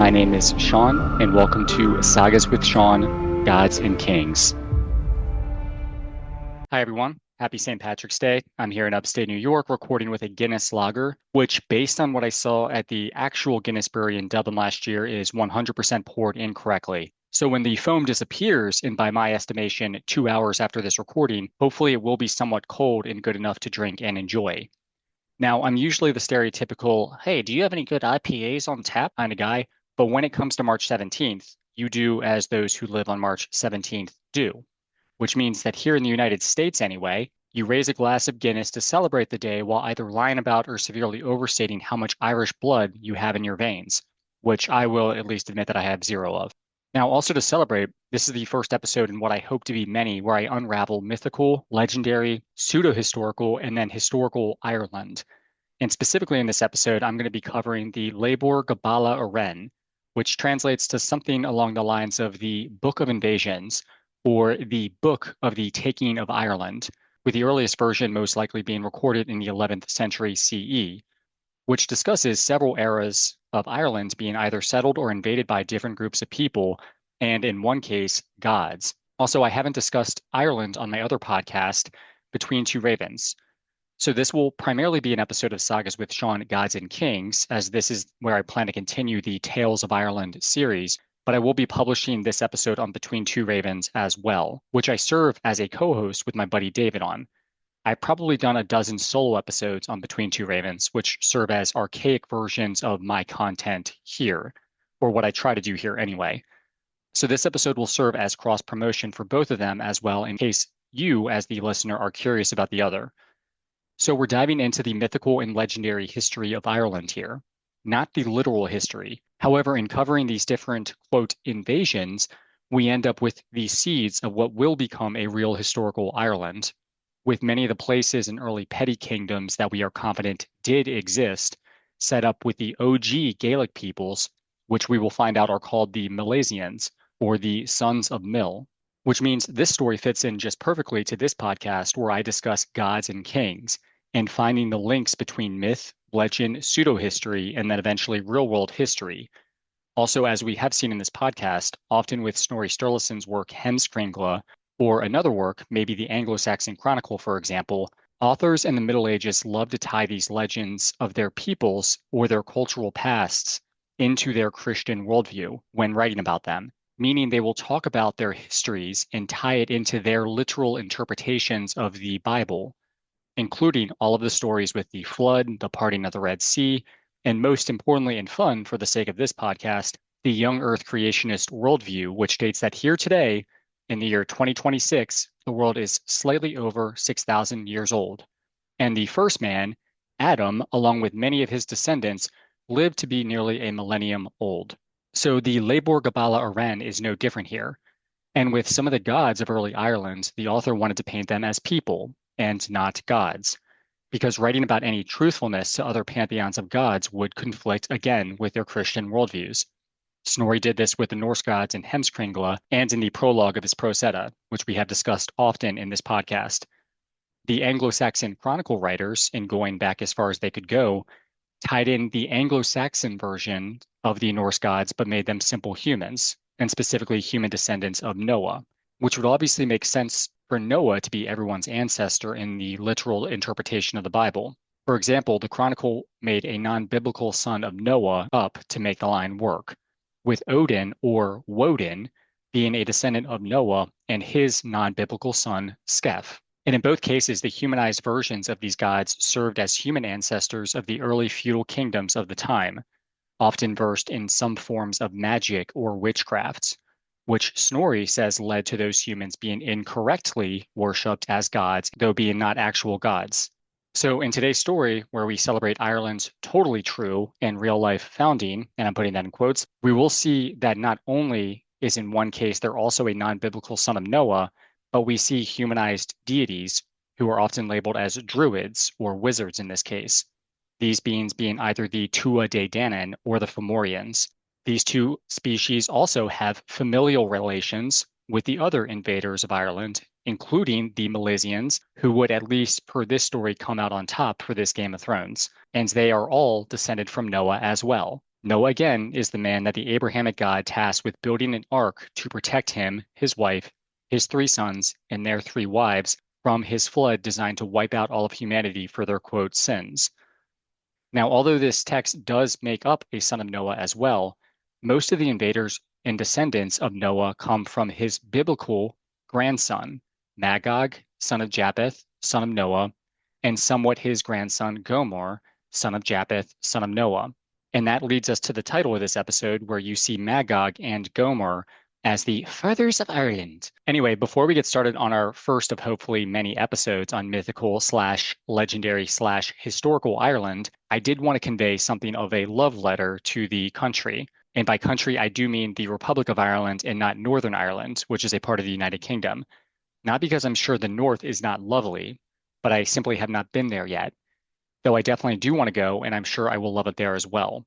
My name is Shawn, and welcome to Sagas with Shawn, Gods and Kings. Hi, everyone. Happy St. Patrick's Day. I'm here in upstate New York recording with a Guinness lager, which, based on what I saw at the actual Guinness Brewery in Dublin last year, is 100% poured incorrectly. So when the foam disappears, and by my estimation, 2 hours after this recording, hopefully it will be somewhat cold and good enough to drink and enjoy. Now, I'm usually the stereotypical, hey, do you have any good IPAs on tap kind of guy? But when it comes to March 17th, you do as those who live on March 17th do, which means that here in the United States anyway, you raise a glass of Guinness to celebrate the day while either lying about or severely overstating how much Irish blood you have in your veins, which I will at least admit that I have zero of. Now, also to celebrate, this is the first episode in what I hope to be many where I unravel mythical, legendary, pseudo-historical, and then historical Ireland. And specifically in this episode, I'm going to be covering the Lebor Gabála Érenn, which translates to something along the lines of the Book of Invasions, or the Book of the Taking of Ireland, with the earliest version most likely being recorded in the 11th century CE, which discusses several eras of Ireland being either settled or invaded by different groups of people, and in one case, gods. Also, I haven't discussed Ireland on my other podcast, Between Two Ravens. So this will primarily be an episode of Sagas with Shawn, Gods and Kings, as this is where I plan to continue the Tales of Ireland series, but I will be publishing this episode on Between Two Ravens as well, which I serve as a co-host with my buddy David on. I've probably done a dozen solo episodes on Between Two Ravens, which serve as archaic versions of my content here, or what I try to do here anyway. So this episode will serve as cross-promotion for both of them as well, in case you, as the listener, are curious about the other. So we're diving into the mythical and legendary history of Ireland here, not the literal history. However, in covering these different, quote, invasions, we end up with the seeds of what will become a real historical Ireland, with many of the places and early petty kingdoms that we are confident did exist, set up with the OG Gaelic peoples, which we will find out are called the Milesians, or the Sons of Mil, which means this story fits in just perfectly to this podcast where I discuss gods and kings, and finding the links between myth, legend, pseudo-history, and then eventually real-world history. Also, as we have seen in this podcast, often with Snorri Sturluson's work Heimskringla, or another work, maybe the Anglo-Saxon Chronicle, for example, authors in the Middle Ages love to tie these legends of their peoples or their cultural pasts into their Christian worldview when writing about them, meaning they will talk about their histories and tie it into their literal interpretations of the Bible, including all of the stories with the flood, the parting of the Red Sea, and most importantly and fun for the sake of this podcast, the young earth creationist worldview, which states that here today, in the year 2026, the world is slightly over 6,000 years old. And the first man, Adam, along with many of his descendants, lived to be nearly a millennium old. So the Lebor Gabála Érenn is no different here. And with some of the gods of early Ireland, the author wanted to paint them as people and not gods, because writing about any truthfulness to other pantheons of gods would conflict again with their Christian worldviews. Snorri did this with the Norse gods in Heimskringla and in the prologue of his Prosetta, which we have discussed often in this podcast. The Anglo-Saxon Chronicle writers, in going back as far as they could go, tied in the Anglo-Saxon version of the Norse gods but made them simple humans, and specifically human descendants of Noah, which would obviously make sense for Noah to be everyone's ancestor in the literal interpretation of the Bible. For example, the Chronicle made a non-biblical son of Noah up to make the line work, with Odin or Woden being a descendant of Noah and his non-biblical son, Scef. And in both cases, the humanized versions of these gods served as human ancestors of the early feudal kingdoms of the time, often versed in some forms of magic or witchcraft, which Snorri says led to those humans being incorrectly worshipped as gods, though being not actual gods. So in today's story, where we celebrate Ireland's totally true and real-life founding, and I'm putting that in quotes, we will see that not only is in one case there also a non-biblical son of Noah, but we see humanized deities who are often labeled as druids or wizards in this case, these beings being either the Tuatha Dé Danann or the Fomorians. These two species also have familial relations with the other invaders of Ireland, including the Milesians, who would at least per this story come out on top for this Game of Thrones. And they are all descended from Noah as well. Noah again is the man that the Abrahamic God tasked with building an ark to protect him, his wife, his three sons, and their three wives from his flood designed to wipe out all of humanity for their quote sins. Now, although this text does make up a son of Noah as well, most of the invaders and descendants of Noah come from his biblical grandson, Magog, son of Japheth, son of Noah, and somewhat his grandson, Gomer, son of Japheth, son of Noah. And that leads us to the title of this episode, where you see Magog and Gomer as the fathers of Ireland. Anyway, before we get started on our first of hopefully many episodes on mythical slash legendary slash historical Ireland, I did want to convey something of a love letter to the country. And by country, I do mean the Republic of Ireland and not Northern Ireland, which is a part of the United Kingdom. Not because I'm sure the North is not lovely, but I simply have not been there yet. Though I definitely do want to go, and I'm sure I will love it there as well.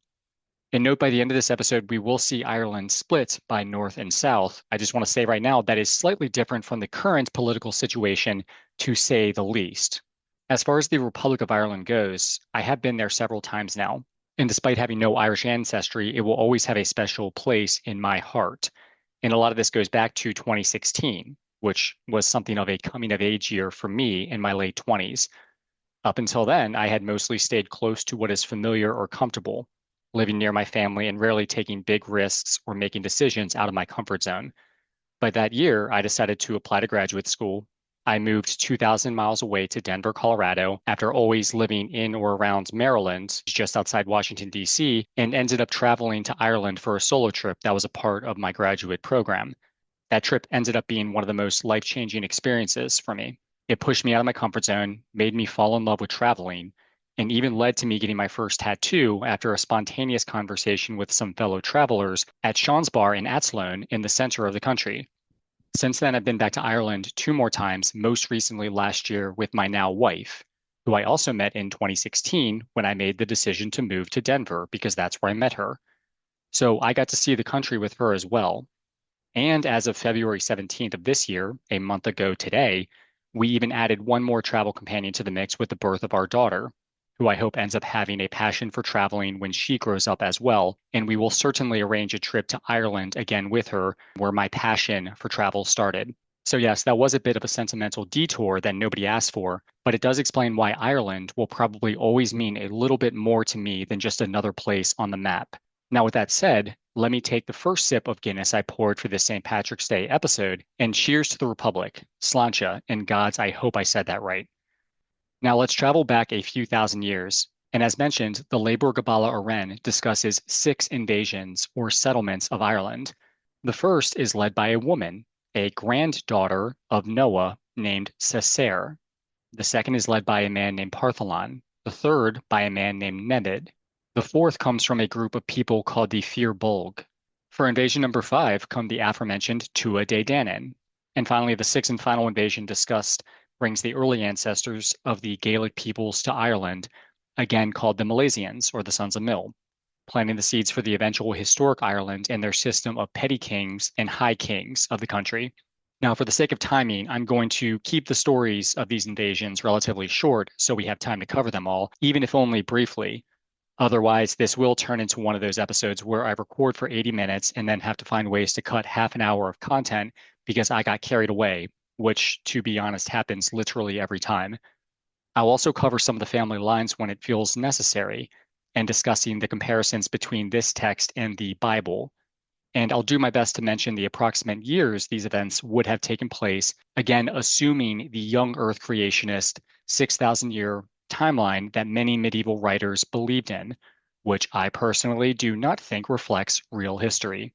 And note by the end of this episode, we will see Ireland split by North and South. I just want to say right now that is slightly different from the current political situation, to say the least. As far as the Republic of Ireland goes, I have been there several times now. And despite having no Irish ancestry, it will always have a special place in my heart. And a lot of this goes back to 2016, which was something of a coming of age year for me in my late 20s. Up until then, I had mostly stayed close to what is familiar or comfortable, living near my family and rarely taking big risks or making decisions out of my comfort zone. But that year, I decided to apply to graduate school. I moved 2,000 miles away to Denver, Colorado, after always living in or around Maryland, just outside Washington, D.C., and ended up traveling to Ireland for a solo trip that was a part of my graduate program. That trip ended up being one of the most life-changing experiences for me. It pushed me out of my comfort zone, made me fall in love with traveling, and even led to me getting my first tattoo after a spontaneous conversation with some fellow travelers at Shawn's bar in Athlone in the center of the country. Since then, I've been back to Ireland two more times, most recently last year with my now wife, who I also met in 2016 when I made the decision to move to Denver because that's where I met her. So I got to see the country with her as well. And as of February 17th of this year, a month ago today, we even added one more travel companion to the mix with the birth of our daughter, who I hope ends up having a passion for traveling when she grows up as well. And we will certainly arrange a trip to Ireland again with her, where my passion for travel started. So, yes, that was a bit of a sentimental detour that nobody asked for, but it does explain why Ireland will probably always mean a little bit more to me than just another place on the map. Now, with that said, let me take the first sip of Guinness I poured for this St. Patrick's Day episode, and cheers to the Republic, Sláinte, and gods, I hope I said that right. Now let's travel back a few thousand years. And as mentioned, the Lebor Gabála Érenn discusses 6 invasions or settlements of Ireland. The first is led by a woman, a granddaughter of Noah named Cessair. The second is led by a man named Partholon. The third by a man named Nebid. The fourth comes from a group of people called the Fir Bolg. For invasion number 5 come the aforementioned Tuatha Dé Danann. And finally, the sixth and final invasion discussed brings the early ancestors of the Gaelic peoples to Ireland, again called the Milesians, or the Sons of Mil, planting the seeds for the eventual historic Ireland and their system of petty kings and high kings of the country. Now, for the sake of timing, I'm going to keep the stories of these invasions relatively short so we have time to cover them all, even if only briefly. Otherwise, this will turn into one of those episodes where I record for 80 minutes and then have to find ways to cut half an hour of content because I got carried away, which, to be honest, happens literally every time. I'll also cover some of the family lines when it feels necessary and discussing the comparisons between this text and the Bible. And I'll do my best to mention the approximate years these events would have taken place, again, assuming the young Earth creationist 6,000-year timeline that many medieval writers believed in, which I personally do not think reflects real history.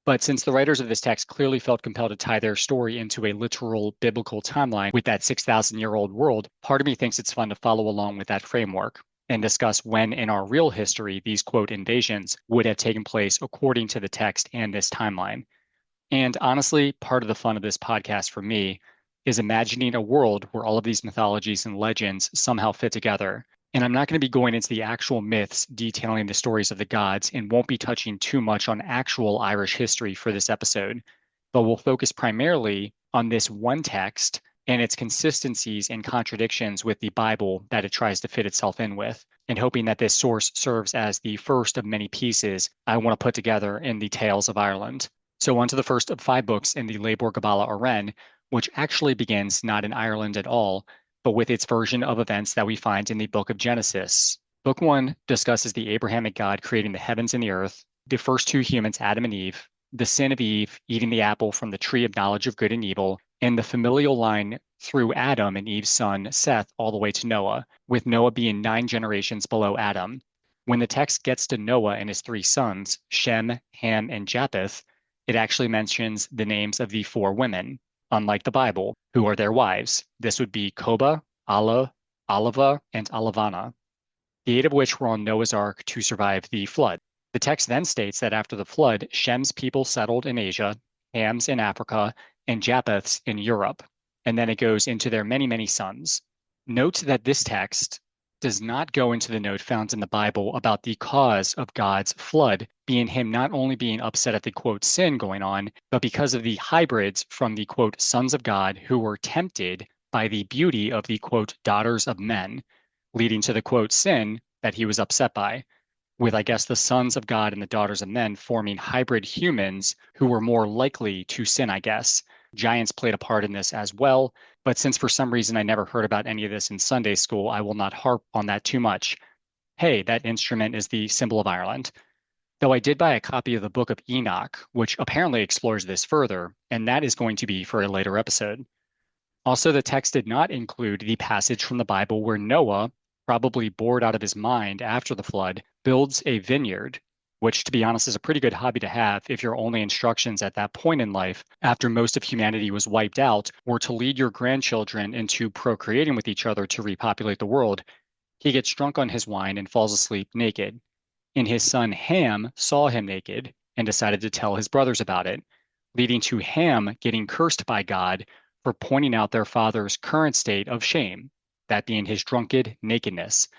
But since the writers of this text clearly felt compelled to tie their story into a literal biblical timeline with that 6,000-year-old world, part of me thinks it's fun to follow along with that framework and discuss when in our real history these quote invasions would have taken place according to the text and this timeline. And honestly, part of the fun of this podcast for me is imagining a world where all of these mythologies and legends somehow fit together. And I'm not going to be going into the actual myths detailing the stories of the gods and won't be touching too much on actual Irish history for this episode, but we'll focus primarily on this one text and its consistencies and contradictions with the Bible that it tries to fit itself in with. and hoping that this source serves as the first of many pieces I want to put together in the Tales of Ireland. So on to the first of 5 books in the Lebor Gabála Érenn, which actually begins not in Ireland at all, but with its version of events that we find in the book of Genesis. Book 1 discusses the Abrahamic God creating the heavens and the earth, the first 2 humans, Adam and Eve, the sin of Eve eating the apple from the tree of knowledge of good and evil, and the familial line through Adam and Eve's son Seth all the way to Noah, with Noah being 9 generations below Adam. When the text gets to Noah and his 3 sons, Shem, Ham, and Japheth, it actually mentions the names of the 4 women, unlike the Bible, who are their wives. This would be Koba, Allah, Oliva, and Alavana, the 8 of which were on Noah's Ark to survive the flood. The text then states that after the flood, Shem's people settled in Asia, Ham's in Africa, and Japheth's in Europe. And then it goes into their many, many sons. Note that this text does not go into the note found in the Bible about the cause of God's flood being him not only being upset at the quote sin going on, but because of the hybrids from the quote sons of God who were tempted by the beauty of the quote daughters of men, leading to the quote sin that he was upset by, with I guess the sons of God and the daughters of men forming hybrid humans who were more likely to sin, I guess. Giants played a part in this as well, but since for some reason I never heard about any of this in Sunday school, I will not harp on that too much. Hey, that instrument is the symbol of Ireland. Though I did buy a copy of the Book of Enoch, which apparently explores this further, and that is going to be for a later episode. Also, the text did not include the passage from the Bible where Noah, probably bored out of his mind after the flood, builds a vineyard, which, to be honest, is a pretty good hobby to have if your only instructions at that point in life, after most of humanity was wiped out, were to lead your grandchildren into procreating with each other to repopulate the world. He gets drunk on his wine and falls asleep naked. And his son Ham saw him naked and decided to tell his brothers about it, leading to Ham getting cursed by God for pointing out their father's current state of shame, that being his drunken nakedness.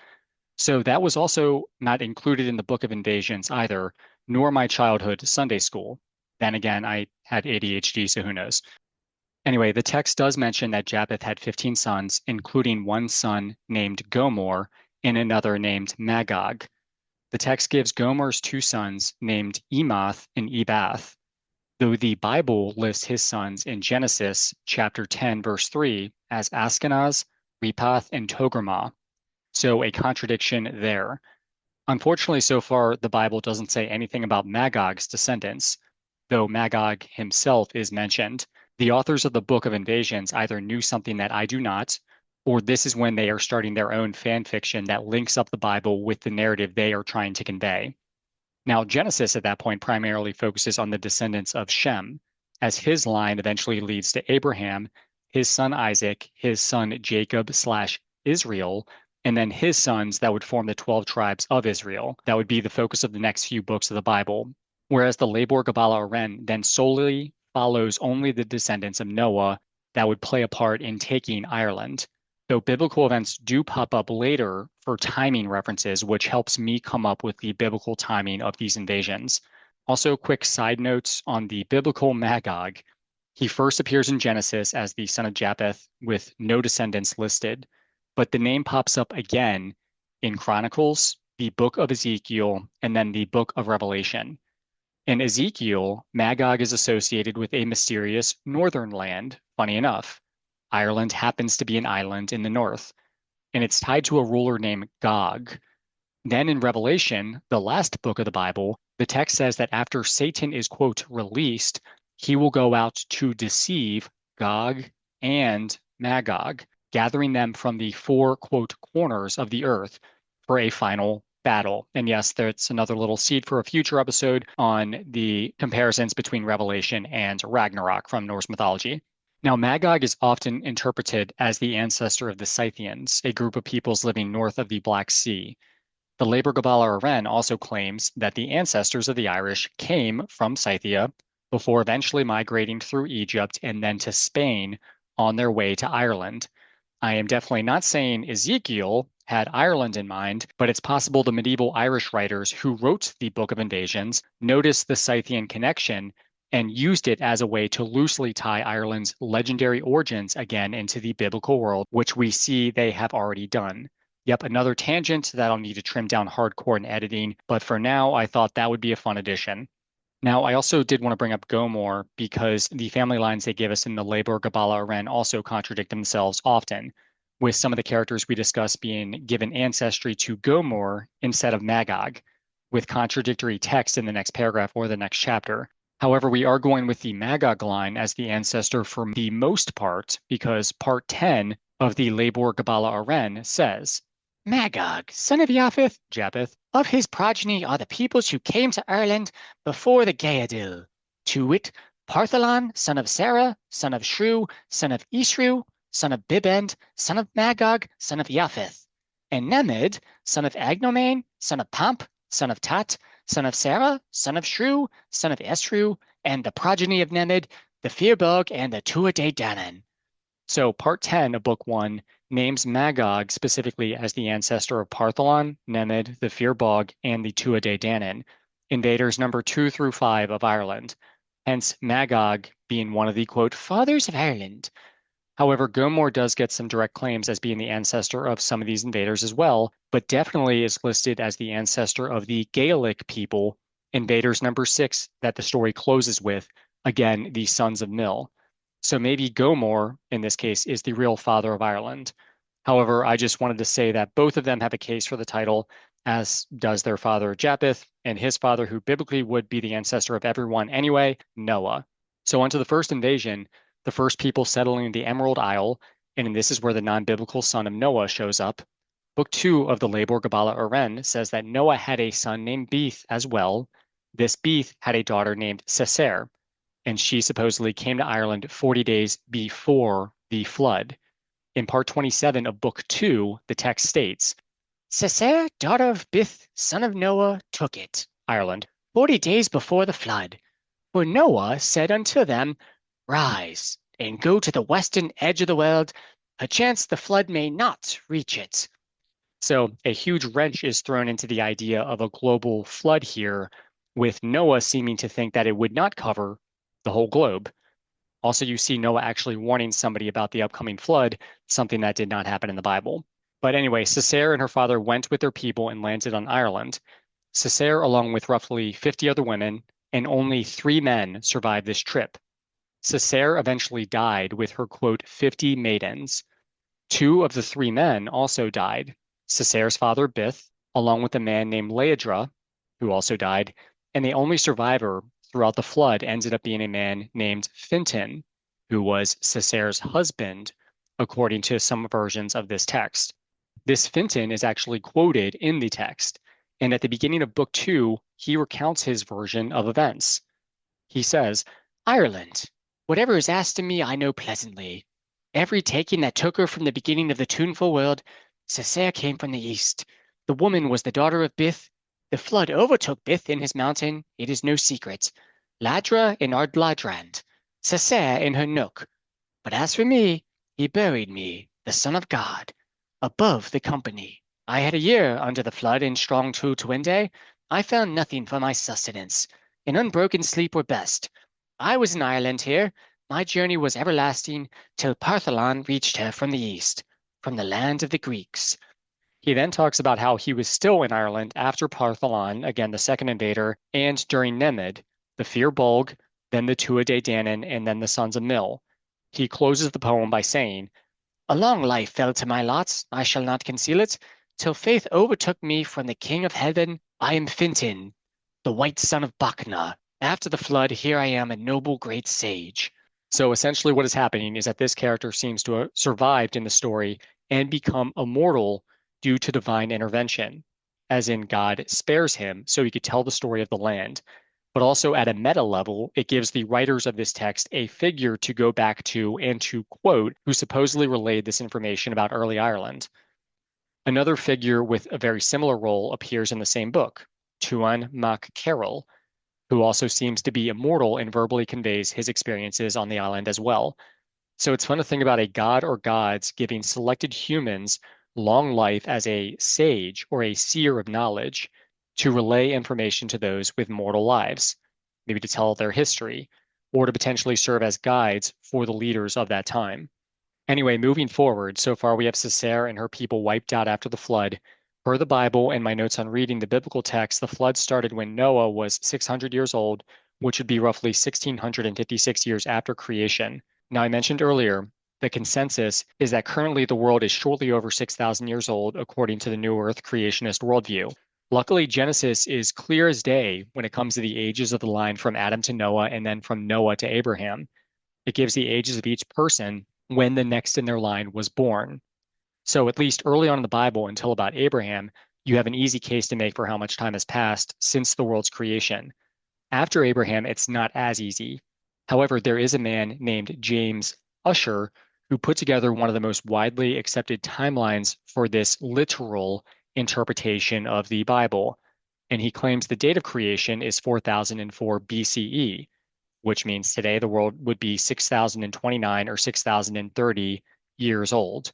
So that was also not included in the Book of Invasions either, nor my childhood Sunday school. Then again, I had ADHD, so who knows. Anyway, the text does mention that Japheth had 15 sons, including 1 son named Gomer and another named Magog. The text gives Gomer's 2 sons named Emoth and Ebath, though the Bible lists his sons in Genesis chapter 10, verse 3 as Ashkenaz, Repath, and Togarmah. So a contradiction there. Unfortunately, so far, the Bible doesn't say anything about Magog's descendants, though Magog himself is mentioned. The authors of the Book of Invasions either knew something that I do not, or this is when they are starting their own fan fiction that links up the Bible with the narrative they are trying to convey. Now, Genesis at that point primarily focuses on the descendants of Shem, as his line eventually leads to Abraham, his son Isaac, his son Jacob/Israel, and then his sons that would form the 12 tribes of Israel. That would be the focus of the next few books of the Bible. Whereas the Lebor Gabála Érenn then solely follows only the descendants of Noah that would play a part in taking Ireland. Though biblical events do pop up later for timing references, which helps me come up with the biblical timing of these invasions. Also, quick side notes on the biblical Magog. He first appears in Genesis as the son of Japheth with no descendants listed, but the name pops up again in Chronicles, the book of Ezekiel, and then the book of Revelation. In Ezekiel, Magog is associated with a mysterious northern land, funny enough. Ireland happens to be an island in the north, and it's tied to a ruler named Gog. Then in Revelation, the last book of the Bible, the text says that after Satan is, quote, released, he will go out to deceive Gog and Magog, gathering them from the 4, quote, corners of the earth for a final battle. And yes, that's another little seed for a future episode on the comparisons between Revelation and Ragnarok from Norse mythology. Now, Magog is often interpreted as the ancestor of the Scythians, a group of peoples living north of the Black Sea. The Lebor Gabála Érenn also claims that the ancestors of the Irish came from Scythia before eventually migrating through Egypt and then to Spain on their way to Ireland. I am definitely not saying Ezekiel had Ireland in mind, but it's possible the medieval Irish writers who wrote the Book of Invasions noticed the Scythian connection and used it as a way to loosely tie Ireland's legendary origins again into the biblical world, which we see they have already done. Yep, another tangent that I'll need to trim down hardcore in editing, but for now, I thought that would be a fun addition. Now, I also did want to bring up Gomor because the family lines they give us in the Lebor Gabála Érenn also contradict themselves often, with some of the characters we discuss being given ancestry to Gomor instead of Magog, with contradictory text in the next paragraph or the next chapter. However, we are going with the Magog line as the ancestor for the most part because part 10 of the Lebor Gabála Érenn says, Magog, son of Japheth, of his progeny are the peoples who came to Ireland before the Gaedhil, to wit, Partholon, son of Sarah, son of Shrew, son of Isru, son of Bibend, son of Magog, son of Japheth, and Nemid, son of Agnomain, son of Pamp, son of Tat, son of Sarah, son of Shrew, son of Esru, and the progeny of Nemid, the Firbolg and the Tuatha Dé Danann. So part 10 of book 1 names Magog specifically as the ancestor of Partholon, Nemid, the Firbolg, and the Tuatha Dé Danann, invaders number 2 through 5 of Ireland, hence Magog being one of the, quote, fathers of Ireland. However, Gomor does get some direct claims as being the ancestor of some of these invaders as well, but definitely is listed as the ancestor of the Gaelic people, invaders number 6 that the story closes with, again, the sons of Mill. So maybe Gomor, in this case, is the real father of Ireland. However, I just wanted to say that both of them have a case for the title, as does their father Japheth, and his father, who biblically would be the ancestor of everyone anyway, Noah. So onto the first invasion, the first people settling the Emerald Isle, and this is where the non-biblical son of Noah shows up. Book 2 of the Lebor Gabála Érenn says that Noah had a son named Beeth as well. This Beeth had a daughter named Cessair, and she supposedly came to Ireland 40 days before the flood. In part 27 of book 2, the text states, Cessair, daughter of Bith, son of Noah, took it, Ireland, 40 days before the flood. For Noah said unto them, Rise, and go to the western edge of the world, perchance the flood may not reach it. So a huge wrench is thrown into the idea of a global flood here, with Noah seeming to think that it would not cover the whole globe. Also, you see Noah actually warning somebody about the upcoming flood, something that did not happen in the Bible. But anyway, Cessair and her father went with their people and landed on Ireland. Cessair, along with roughly 50 other women, and only 3 men survived this trip. Cessair eventually died with her, quote, 50 maidens. 2 of the 3 men also died. Cessair's father, Bith, along with a man named Leodra, who also died, and the only survivor throughout the flood ended up being a man named Fintan, who was Cessair's husband, according to some versions of this text. This Fintan is actually quoted in the text, and at the beginning of book 2, he recounts his version of events. He says, Ireland, whatever is asked of me I know pleasantly. Every taking that took her from the beginning of the tuneful world, Cessair came from the east. The woman was the daughter of Bith. The flood overtook Bith in his mountain, it is no secret. Ladra in Ardladrand, Cessair in her nook. But as for me, he buried me, the Son of God, above the company. I had a year under the flood in strong true Twinde. I found nothing for my sustenance. An unbroken sleep were best. I was in Ireland here. My journey was everlasting, till Partholon reached her from the east, from the land of the Greeks. He then talks about how he was still in Ireland after Partholon, again the second invader, and during Nemid, the Firbolg, then the Tuatha Dé Danann, and then the sons of Mill. He closes the poem by saying, A long life fell to my lot, I shall not conceal it, till faith overtook me from the King of Heaven. I am Fintan, the white son of Bacna. After the flood, here I am a noble great sage. So essentially what is happening is that this character seems to have survived in the story and become immortal due to divine intervention, as in God spares him so he could tell the story of the land. But also at a meta level, it gives the writers of this text a figure to go back to and to quote who supposedly relayed this information about early Ireland. Another figure with a very similar role appears in the same book, Tuan Mac Carroll, who also seems to be immortal and verbally conveys his experiences on the island as well. So it's fun to think about a god or gods giving selected humans long life as a sage or a seer of knowledge to relay information to those with mortal lives, maybe to tell their history, or to potentially serve as guides for the leaders of that time. Anyway, moving forward, so far we have Sisera and her people wiped out after the flood. Per the Bible and my notes on reading the biblical text, the flood started when Noah was 600 years old, which would be roughly 1656 years after creation. Now, I mentioned earlier, the consensus is that currently the world is shortly over 6,000 years old, according to the New Earth creationist worldview. Luckily, Genesis is clear as day when it comes to the ages of the line from Adam to Noah and then from Noah to Abraham. It gives the ages of each person when the next in their line was born. So, at least early on in the Bible, until about Abraham, you have an easy case to make for how much time has passed since the world's creation. After Abraham, it's not as easy. However, there is a man named James Ussher who put together one of the most widely accepted timelines for this literal interpretation of the Bible. And he claims the date of creation is 4004 BCE, which means today the world would be 6029 or 6030 years old.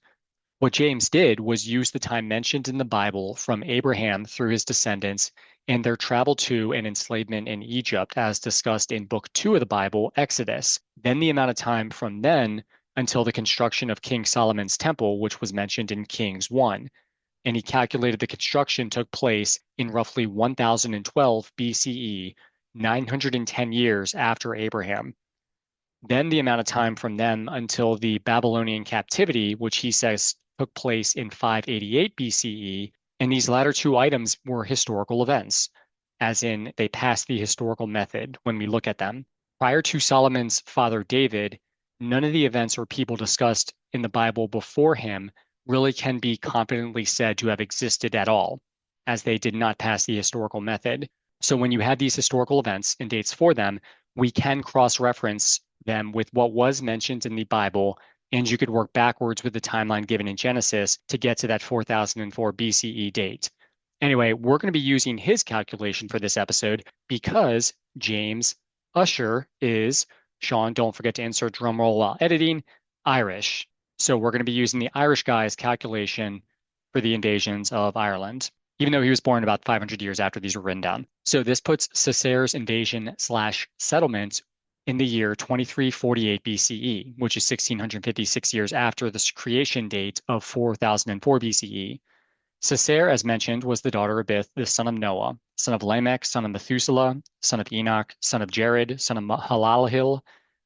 What James did was use the time mentioned in the Bible from Abraham through his descendants and their travel to and enslavement in Egypt, as discussed in Book 2 of the Bible, Exodus, then the amount of time from then until the construction of King Solomon's temple, which was mentioned in Kings 1. And he calculated the construction took place in roughly 1012 BCE, 910 years after Abraham. Then the amount of time from them until the Babylonian captivity, which he says took place in 588 BCE, and these latter two items were historical events, as in they passed the historical method when we look at them. Prior to Solomon's father David, none of the events or people discussed in the Bible before him really can be confidently said to have existed at all, as they did not pass the historical method. So when you have these historical events and dates for them, we can cross-reference them with what was mentioned in the Bible, and you could work backwards with the timeline given in Genesis to get to that 4004 BCE date. Anyway, we're going to be using his calculation for this episode because James Ussher is, Shawn, don't forget to insert drum roll while editing, Irish. So we're going to be using the Irish guy's calculation for the invasions of Ireland, even though he was born about 500 years after these were written down. So this puts Sisera's invasion slash settlement in the year 2348 BCE, which is 1656 years after the creation date of 4004 BCE. Sisera, as mentioned, was the daughter of Bith, the son of Noah, son of Lamech, son of Methuselah, son of Enoch, son of Jared, son of Mahalalel,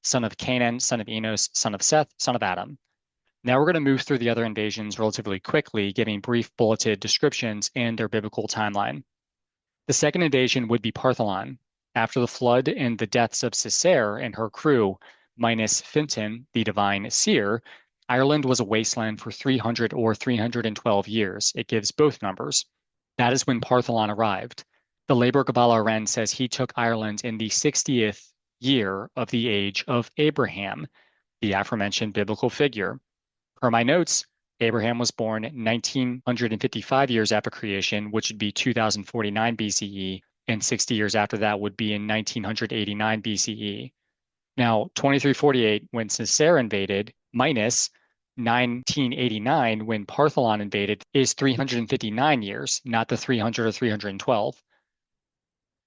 son of Canaan, son of Enos, son of Seth, son of Adam. Now we're going to move through the other invasions relatively quickly, giving brief bulleted descriptions and their biblical timeline. The second invasion would be Partholon. After the flood and the deaths of Sisera and her crew, minus Fintan, the divine seer, Ireland was a wasteland for 300 or 312 years. It gives both numbers. That is when Partholon arrived. The Lebor Gabála Érenn says he took Ireland in the 60th year of the age of Abraham, the aforementioned biblical figure. Per my notes, Abraham was born 1955 years after creation, which would be 2049 BCE, and 60 years after that would be in 1989 BCE. Now, 2348, when Sisera invaded, minus 1989, when Partholon invaded, is 359 years, not the 300 or 312.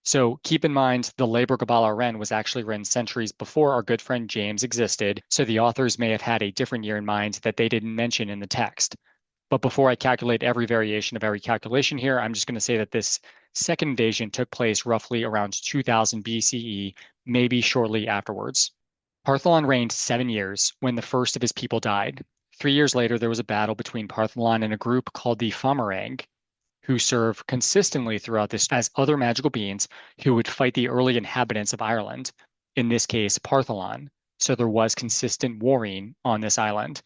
So keep in mind, the Lebor Gabála Érenn was actually written centuries before our good friend James existed, so the authors may have had a different year in mind that they didn't mention in the text. But before I calculate every variation of every calculation here, I'm just going to say that this second invasion took place roughly around 2000 BCE, maybe shortly afterwards. Partholon reigned 7 years when the first of his people died. 3 years later, there was a battle between Partholon and a group called the Fomorians, who serve consistently throughout this as other magical beings who would fight the early inhabitants of Ireland, in this case, Partholon. So there was consistent warring on this island.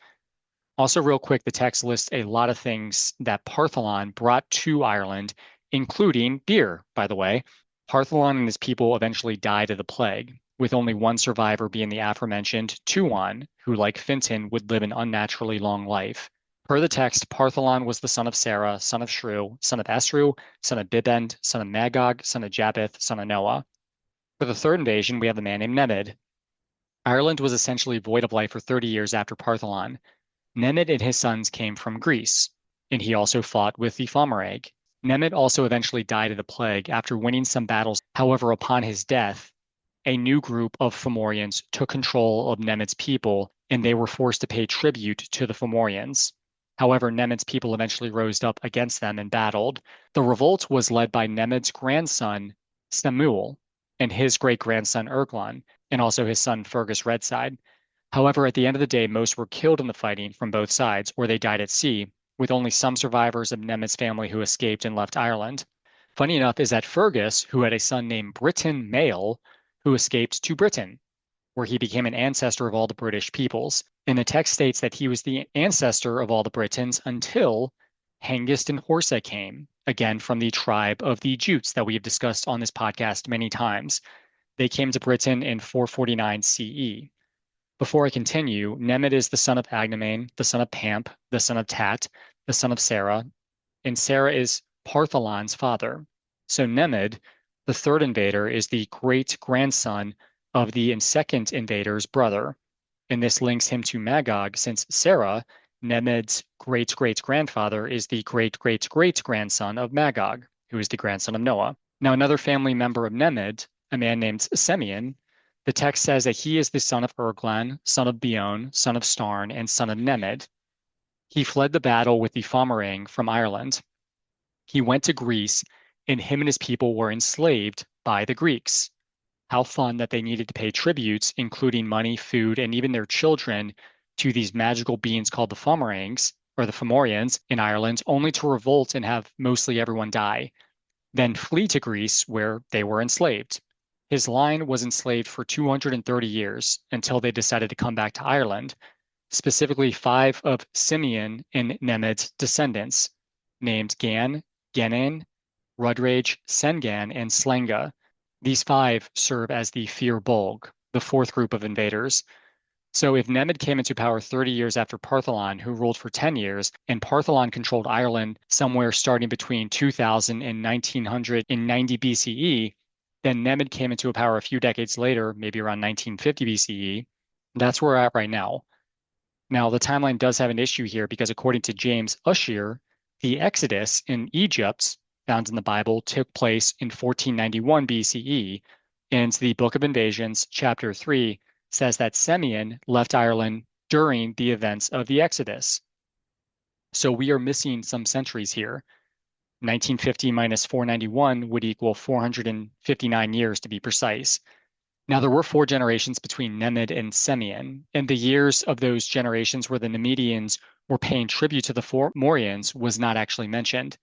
Also, real quick, the text lists a lot of things that Partholon brought to Ireland, including beer, by the way. Partholon and his people eventually died of the plague, with only one survivor being the aforementioned Tuatha, who, like Fintan, would live an unnaturally long life. Per the text, Partholon was the son of Sarah, son of Shrew, son of Esru, son of Bibend, son of Magog, son of Japheth, son of Noah. For the third invasion, we have a man named Nemed. Ireland was essentially void of life for 30 years after Partholon. Nemed and his sons came from Greece, and he also fought with the Fomorians. Nemed also eventually died of the plague after winning some battles. However, upon his death, a new group of Fomorians took control of Nemed's people and they were forced to pay tribute to the Fomorians. However, Nemed's people eventually rose up against them and battled. The revolt was led by Nemed's grandson, Samuel, and his great-grandson, Erglon, and also his son, Fergus Redside. However, at the end of the day, most were killed in the fighting from both sides, or they died at sea, with only some survivors of Nemed's family who escaped and left Ireland. Funny enough is that Fergus, who had a son named Britain Mael, who escaped to Britain, where he became an ancestor of all the British peoples. And the text states that he was the ancestor of all the Britons until Hengist and Horsa came, again from the tribe of the Jutes that we have discussed on this podcast many times. They came to Britain in 449 CE. Before I continue, Nemed is the son of Agnemane, the son of Pamp, the son of Tat, the son of Sarah, and Sarah is Partholan's father. So Nemed, the third invader, is the great-grandson of the second invader's brother. And this links him to Magog, since Sarah, Nemed's great-great-grandfather, is the great-great-great-grandson of Magog, who is the grandson of Noah. Now, another family member of Nemed, a man named Semyon, the text says that he is the son of Erglan, son of Beon, son of Starn, and son of Nemed. He fled the battle with the Fomorang from Ireland. He went to Greece, and him and his people were enslaved by the Greeks. How fun that they needed to pay tributes, including money, food, and even their children, to these magical beings called the Fomorangs, or the Fomorians, in Ireland, only to revolt and have mostly everyone die, then flee to Greece, where they were enslaved. His line was enslaved for 230 years until they decided to come back to Ireland, specifically 5 of Simeon and Nemed's descendants, named Gan, Genin, Rudrage, Sengan, and Slenga. These 5 serve as the Fir Bolg, the 4th group of invaders. So if Nemed came into power 30 years after Partholan, who ruled for 10 years, and Partholan controlled Ireland somewhere starting between 2000 and 1990 BCE, then Nemed came into power a few decades later, maybe around 1950 BCE. That's where we're at right now. Now, the timeline does have an issue here because according to James Ussher, the Exodus in Egypt, found in the Bible, took place in 1491 BCE, and the Book of Invasions, chapter 3, says that Semyon left Ireland during the events of the Exodus. So we are missing some centuries here. 1950 minus 491 would equal 459 years to be precise. Now, there were 4 generations between Nemed and Semyon, and the years of those generations where the Nemedians were paying tribute to the Fomorians was not actually mentioned.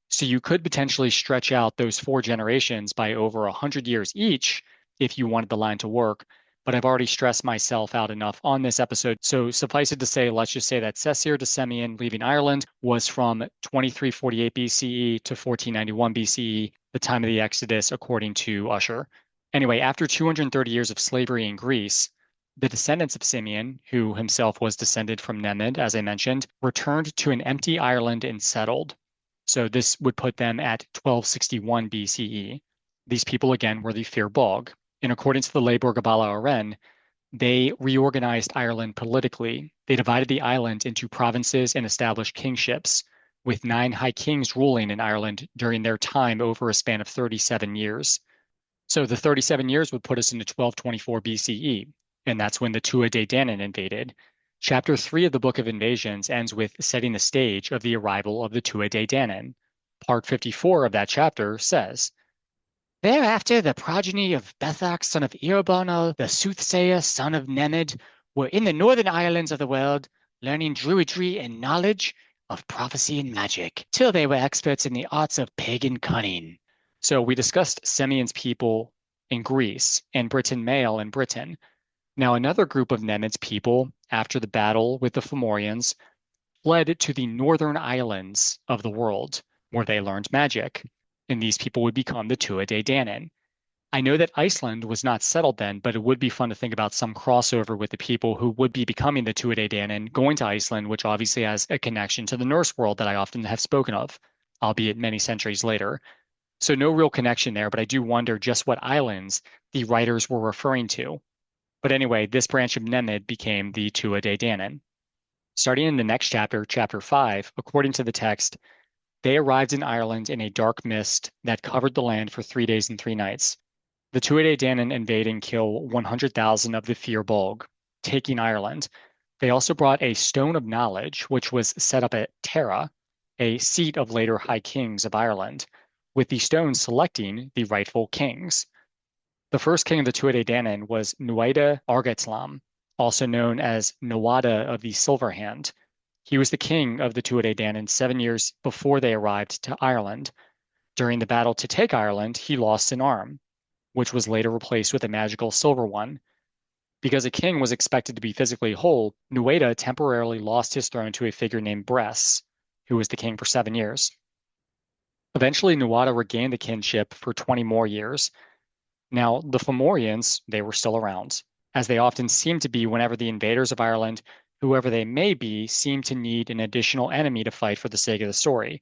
So you could potentially stretch out those 4 generations by over 100 years each if you wanted the line to work. But I've already stressed myself out enough on this episode. So suffice it to say, let's just say that Cessir de Semyon leaving Ireland was from 2348 BCE to 1491 BCE, the time of the Exodus, according to Ussher. Anyway, after 230 years of slavery in Greece, the descendants of Simeon, who himself was descended from Nemed, as I mentioned, returned to an empty Ireland and settled. So this would put them at 1261 BCE. These people, again, were the Fir Bolg. And according to the Lebor Gabála Érenn, they reorganized Ireland politically. They divided the island into provinces and established kingships, with 9 high kings ruling in Ireland during their time over a span of 37 years. So the 37 years would put us into 1224 BCE, and that's when the Tuatha Dé Danann invaded. Chapter 3 of the Book of Invasions ends with setting the stage of the arrival of the Tuatha Dé Danann. Part 54 of that chapter says, "Thereafter the progeny of Bethach, son of Erebonal, the soothsayer, son of Nemed, were in the northern islands of the world, learning druidry and knowledge of prophecy and magic, till they were experts in the arts of pagan cunning." So we discussed Semyon's people in Greece and Britain Mael in Britain. Now another group of Nemed's people, after the battle with the Fomorians, fled to the northern islands of the world, where they learned magic. And these people would become the Tuatha Dé Danann. I know that Iceland was not settled then, but it would be fun to think about some crossover with the people who would be becoming the Tuatha Dé Danann, going to Iceland, which obviously has a connection to the Norse world that I often have spoken of, albeit many centuries later. So no real connection there, but I do wonder just what islands the writers were referring to. But anyway, this branch of Nemed became the Tuatha Dé Danann. Starting in the next chapter, chapter 5, according to the text, they arrived in Ireland in a dark mist that covered the land for 3 days and 3 nights. The Tuatha Dé Danann invade and kill 100,000 of the Fir Bolg, taking Ireland. They also brought a stone of knowledge, which was set up at Tara, a seat of later high kings of Ireland, with the stone selecting the rightful kings. The first king of the Tuatha Dé Danann was Nuada Argaitlam, also known as Nuada of the Silver Hand. He was the king of the Tuatha Dé Danann 7 years before they arrived to Ireland. During the battle to take Ireland, he lost an arm, which was later replaced with a magical silver one. Because a king was expected to be physically whole, Nuada temporarily lost his throne to a figure named Bress, who was the king for 7 years. Eventually, Nuada regained the kingship for 20 more years. Now, the Fomorians, they were still around, as they often seem to be whenever the invaders of Ireland, whoever they may be, seem to need an additional enemy to fight for the sake of the story.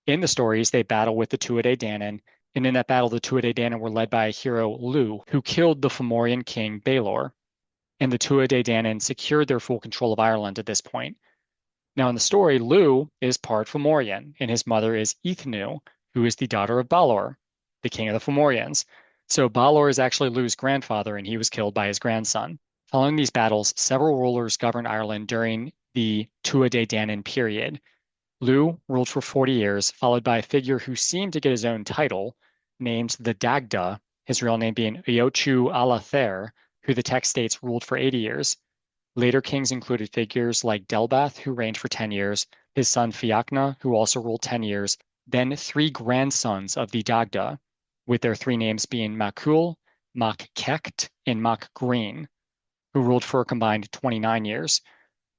In the stories, they battle with the Tuatha Dé Danann, and in that battle, the Tuatha Dé Danann were led by a hero, Lugh, who killed the Fomorian king Baelor, and the Tuatha Dé Danann secured their full control of Ireland at this point. Now, in the story, Lugh is part Fomorian, and his mother is Eithne, who is the daughter of Balor, the king of the Fomorians. So Balor is actually Lugh's grandfather, and he was killed by his grandson. Following these battles, several rulers governed Ireland during the Tuatha Dé Danann period. Lugh ruled for 40 years, followed by a figure who seemed to get his own title, named the Dagda, his real name being Eochu Alathair, who the text states ruled for 80 years. Later kings included figures like Delbath, who reigned for 10 years, his son Fiachna, who also ruled 10 years, then three grandsons of the Dagda, with their three names being Macul, Mac Kecht, and Mac Green, who ruled for a combined 29 years.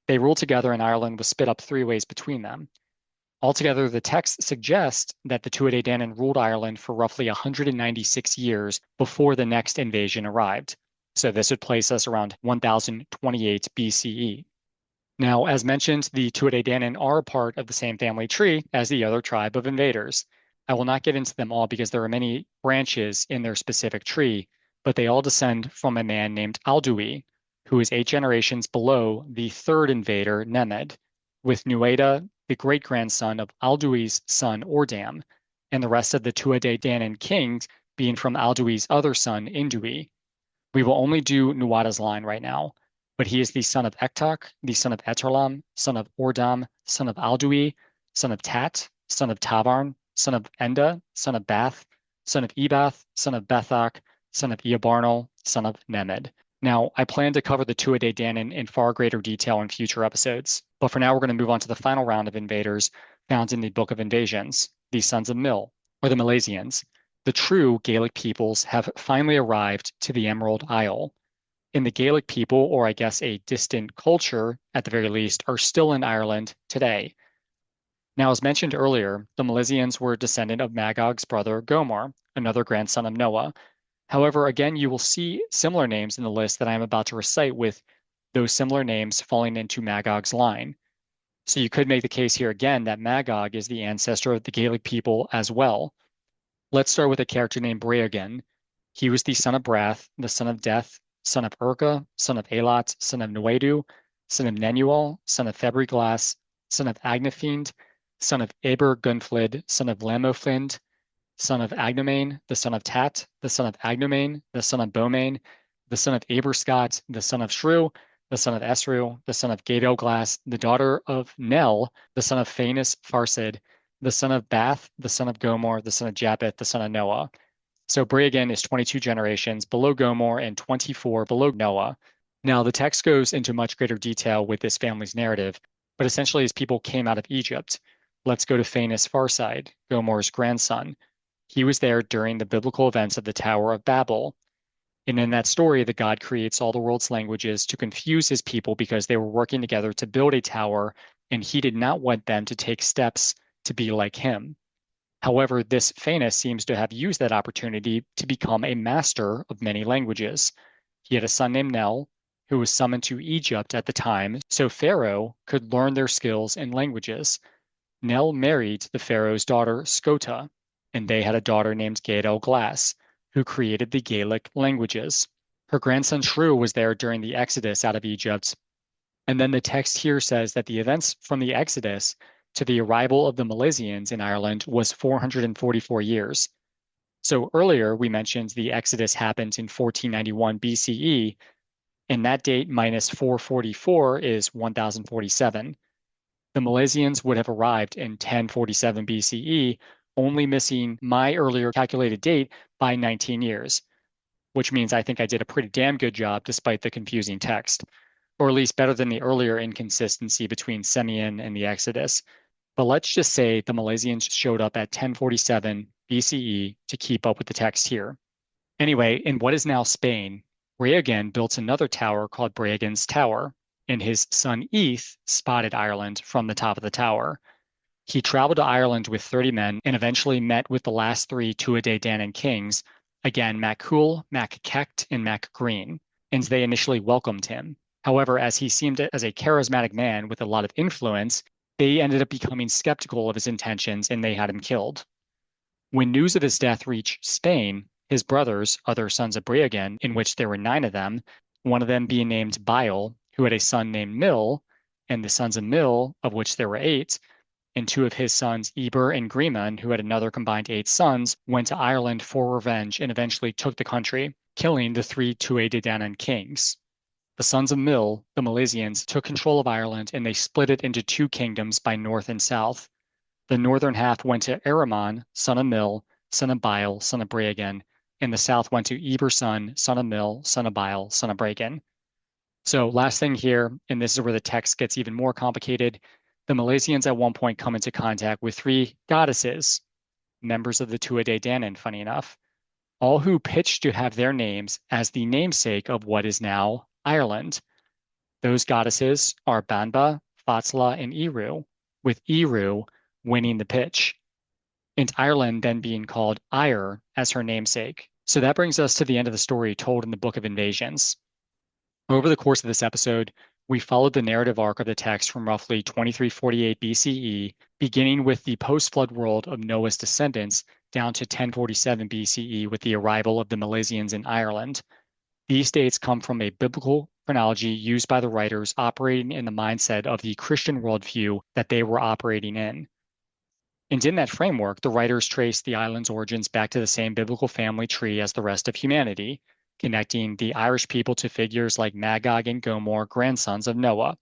They ruled together, and Ireland was split up 3 ways between them. Altogether, the text suggests that the Tuatha Dé Danann ruled Ireland for roughly 196 years before the next invasion arrived. So this would place us around 1028 BCE. Now, as mentioned, the Tuatha Dé Danann are a part of the same family tree as the other tribe of invaders. I will not get into them all because there are many branches in their specific tree, but they all descend from a man named Aldui, who is 8 generations below the third invader, Nemed, with Nuada, the great-grandson of Aldui's son Ordam, and the rest of the Tuatha Dé Danann kings being from Aldui's other son, Indui. We will only do Nuada's line right now, but he is the son of Ektak, the son of Eterlam, son of Ordam, son of Aldui, son of Tat, son of Tavarn, son of Enda, son of Bath, son of Ebath, son of Bethak, son of Eobarnal, son of Nemed. Now, I plan to cover the Tuatha Dé Danann in far greater detail in future episodes, but for now we're going to move on to the final round of invaders found in the Book of Invasions, the sons of Mil, or the Milesians. The true Gaelic peoples have finally arrived to the Emerald Isle. And the Gaelic people, or I guess a distant culture at the very least, are still in Ireland today. Now, as mentioned earlier, the Milesians were a descendant of Magog's brother Gomer, another grandson of Noah. However, again, you will see similar names in the list that I am about to recite, with those similar names falling into Magog's line. So you could make the case here again that Magog is the ancestor of the Gaelic people as well. Let's start with a character named Breagan. He was the son of Brath, the son of Death, son of Urka, son of Elot, son of Nuedu, son of Nenual, son of Febriglas, son of Agnafiend, son of Aber Gunflid, son of Lamoflind, son of Agnomane, the son of Tat, the son of Agnomane, the son of Bomane, the son of Aberscott, the son of Shrew, the son of Esru, the son of Gaedelglass, the daughter of Nell, the son of Phanis Farsid, the son of Bath, the son of Gomer, the son of Japheth, the son of Noah. So Breagan is 22 generations below Gomer and 24 below Noah. Now, the text goes into much greater detail with this family's narrative, but essentially his people came out of Egypt. Let's go to Phanis Farsid, Gomer's grandson. He was there during the biblical events of the Tower of Babel. And in that story, the God creates all the world's languages to confuse his people because they were working together to build a tower, and he did not want them to take steps to be like him. However, this Phanis seems to have used that opportunity to become a master of many languages. He had a son named Nell, who was summoned to Egypt at the time, so Pharaoh could learn their skills in languages. Nell married the Pharaoh's daughter, Scota, and they had a daughter named Gaedelglass, who created the Gaelic languages. Her grandson Shrew was there during the Exodus out of Egypt. And then the text here says that the events from the Exodus to the arrival of the Milesians in Ireland was 444 years. So earlier we mentioned the Exodus happened in 1491 BCE, and that date minus 444 is 1047. The Milesians would have arrived in 1047 BCE, only missing my earlier calculated date by 19 years, which means I think I did a pretty damn good job despite the confusing text, or at least better than the earlier inconsistency between Semyon and the Exodus. But let's just say the Milesians showed up at 1047 BCE to keep up with the text here. Anyway, in what is now Spain, Breagin built another tower called Breagin's Tower, and his son Eth spotted Ireland from the top of the tower. He traveled to Ireland with 30 men and eventually met with the last three Tuatha Dé Danann kings, again Mac Cool, Mac Cecht, and Mac Green, and they initially welcomed him. However, as he seemed as a charismatic man with a lot of influence, they ended up becoming skeptical of his intentions and they had him killed. When news of his death reached Spain, his brothers, other sons of Breagin, in which there were 9 of them, one of them being named Bile, who had a son named Mil, and the sons of Mil, of which there were 8, and 2 of his sons, Eber and Griman, who had another combined 8 sons, went to Ireland for revenge and eventually took the country, killing the 3 Tuatha Dé Danann kings. The sons of Mil, the Milesians, took control of Ireland and they split it into 2 kingdoms by north and south. The northern half went to Eramon, son of Mil, son of Bile, son of Breagin, and the south went to Eber's son of Mil, son of Bile, son of Breagin. So last thing here, and this is where the text gets even more complicated, the Milesians at one point come into contact with 3 goddesses, members of the Tuatha Dé Danann, funny enough, all who pitched to have their names as the namesake of what is now Ireland. Those goddesses are Banba, Fatzla, and Eru, with Eru winning the pitch, and Ireland then being called Ire as her namesake. So that brings us to the end of the story told in the Book of Invasions. Over the course of this episode, we followed the narrative arc of the text from roughly 2348 BCE, beginning with the post-flood world of Noah's descendants, down to 1047 BCE with the arrival of the Milesians in Ireland. These dates come from a biblical chronology used by the writers operating in the mindset of the Christian worldview that they were operating in. And in that framework, the writers trace the island's origins back to the same biblical family tree as the rest of humanity, connecting the Irish people to figures like Magog and Gomer, grandsons of Noah.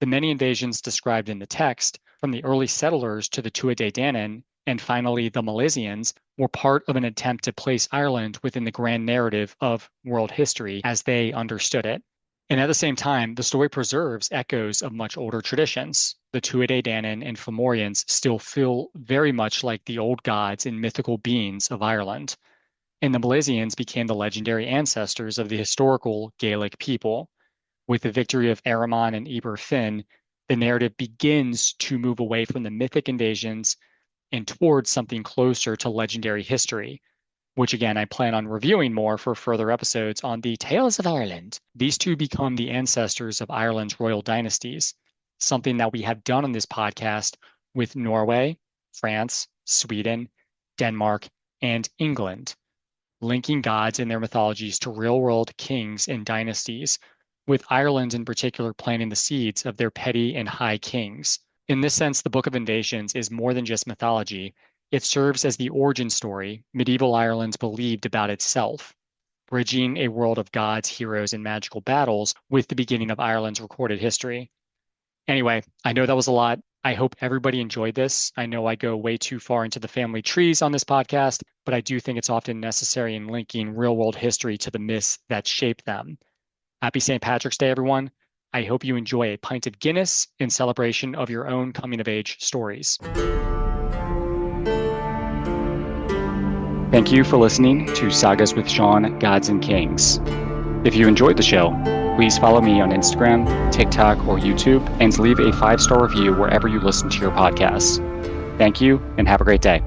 The many invasions described in the text, from the early settlers to the Tuatha Dé Danann, and finally the Milesians, were part of an attempt to place Ireland within the grand narrative of world history as they understood it. And at the same time, the story preserves echoes of much older traditions. The Tuatha Dé Danann and Fomorians still feel very much like the old gods and mythical beings of Ireland. And the Milesians became the legendary ancestors of the historical Gaelic people. With the victory of Eramon and Eber Finn, the narrative begins to move away from the mythic invasions and towards something closer to legendary history, which again, I plan on reviewing more for further episodes on the Tales of Ireland. These two become the ancestors of Ireland's royal dynasties, something that we have done on this podcast with Norway, France, Sweden, Denmark, and England, linking gods and their mythologies to real-world kings and dynasties, with Ireland in particular planting the seeds of their petty and high kings. In this sense, the Book of Invasions is more than just mythology. It serves as the origin story medieval Ireland believed about itself, bridging a world of gods, heroes, and magical battles with the beginning of Ireland's recorded history. Anyway, I know that was a lot. I hope everybody enjoyed this. I know I go way too far into the family trees on this podcast, but I do think it's often necessary in linking real-world history to the myths that shape them. Happy St. Patrick's Day, everyone. I hope you enjoy a pint of Guinness in celebration of your own coming-of-age stories. Thank you for listening to Sagas with Shawn, Gods and Kings. If you enjoyed the show, please follow me on Instagram, TikTok, or YouTube, and leave a 5-star review wherever you listen to your podcasts. Thank you, and have a great day.